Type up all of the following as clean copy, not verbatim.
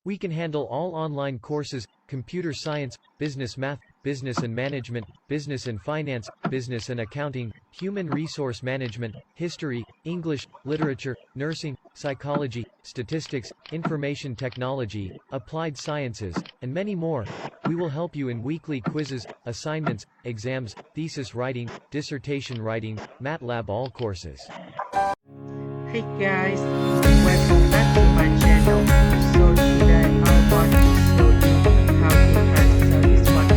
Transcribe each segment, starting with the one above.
We can handle all online courses: computer science, business math, business and management, business and finance, business and accounting, human resource management, history, English, literature, nursing, psychology, statistics, information technology, applied sciences, and many more. We will help you in weekly quizzes, assignments, exams, thesis writing, dissertation writing, Matlab, all courses. Hey guys, welcome back to my channel. So today I want to show you how to answer this one.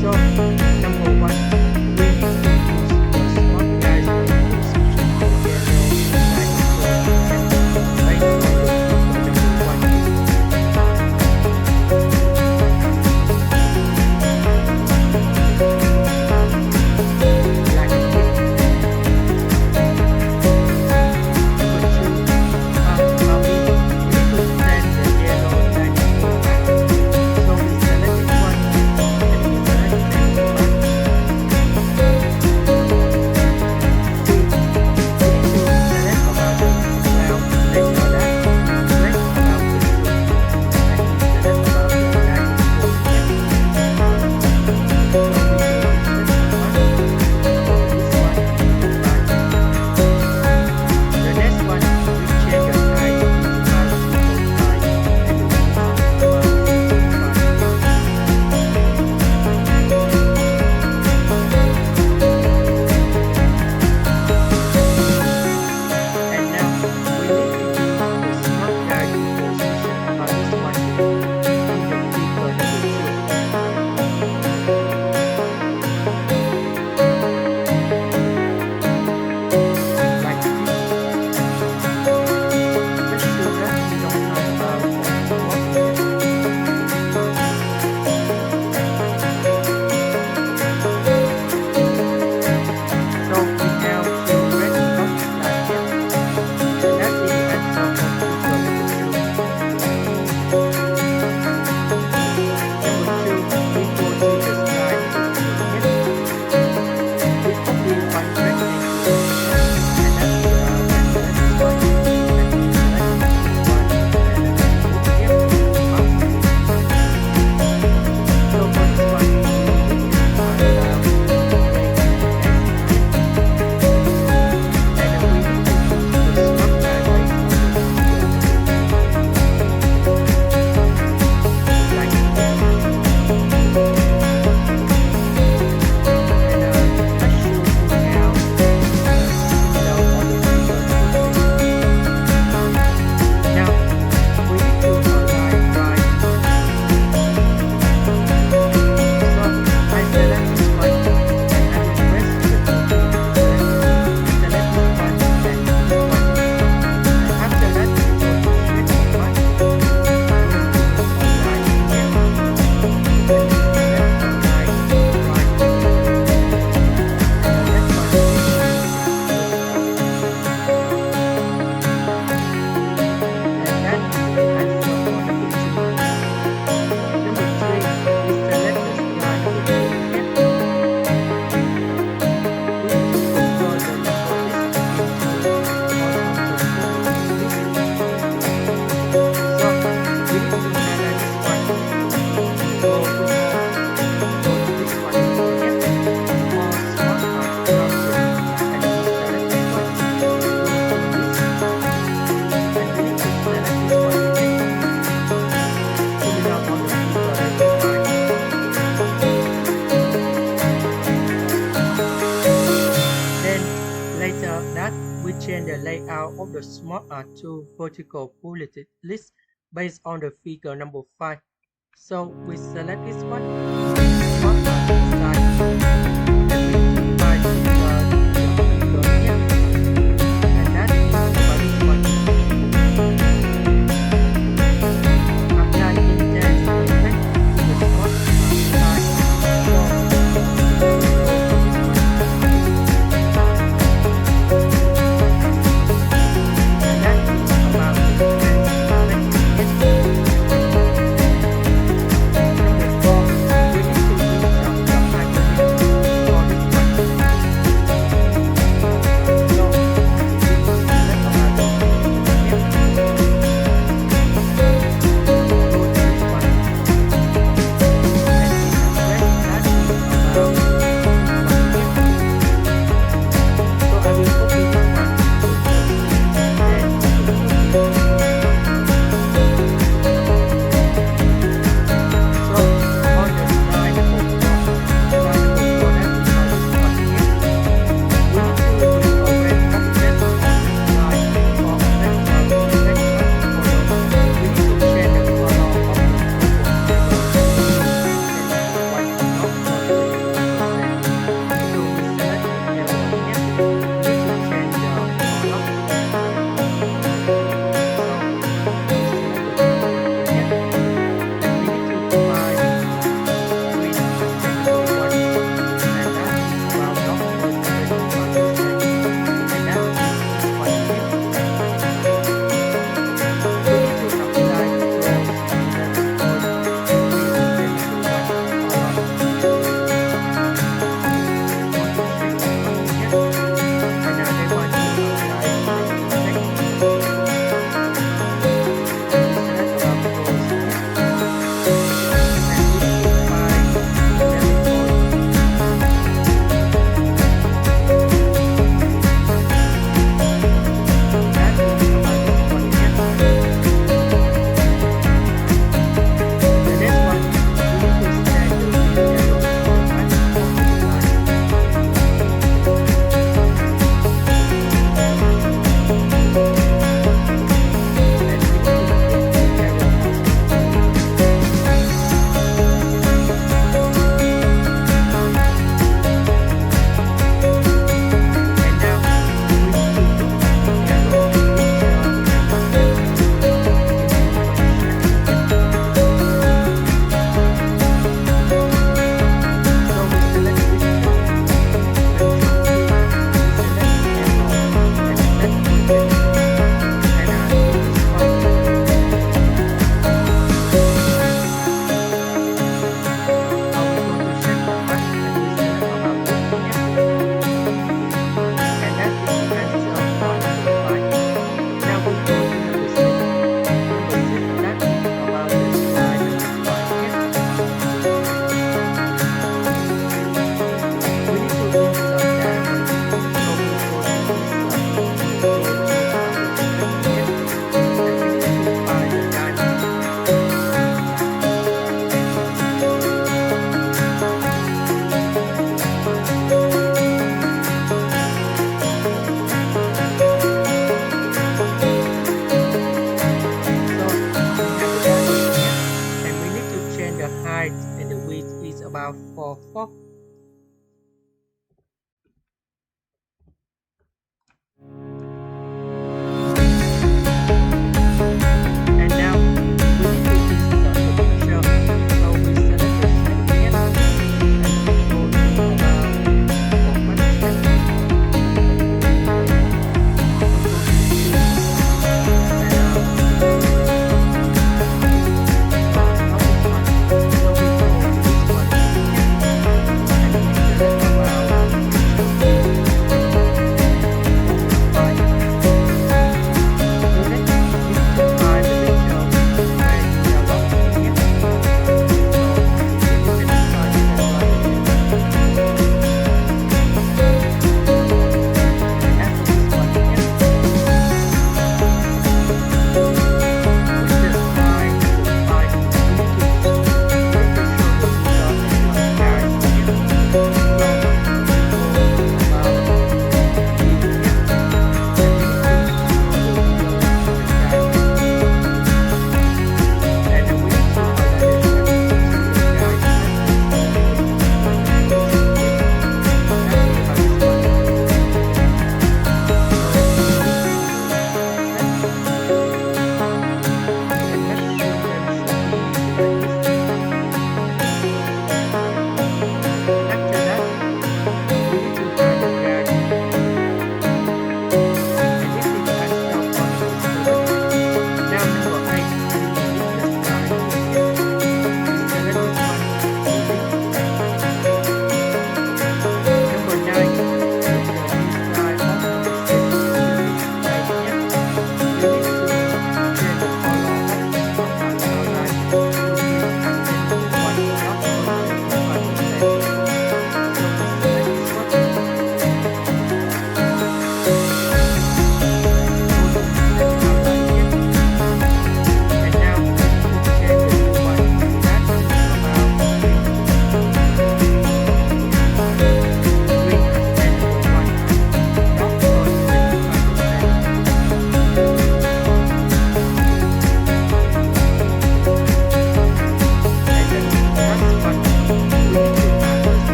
So number one, we need to use the smart guys change the layout of the Smart Art 2 vertical bulleted list based on the figure number 5. So we select this one, Smart Art inside, and we divide the figure here, and that is for this one. Apply intent effect to the Smart Art side. for 4.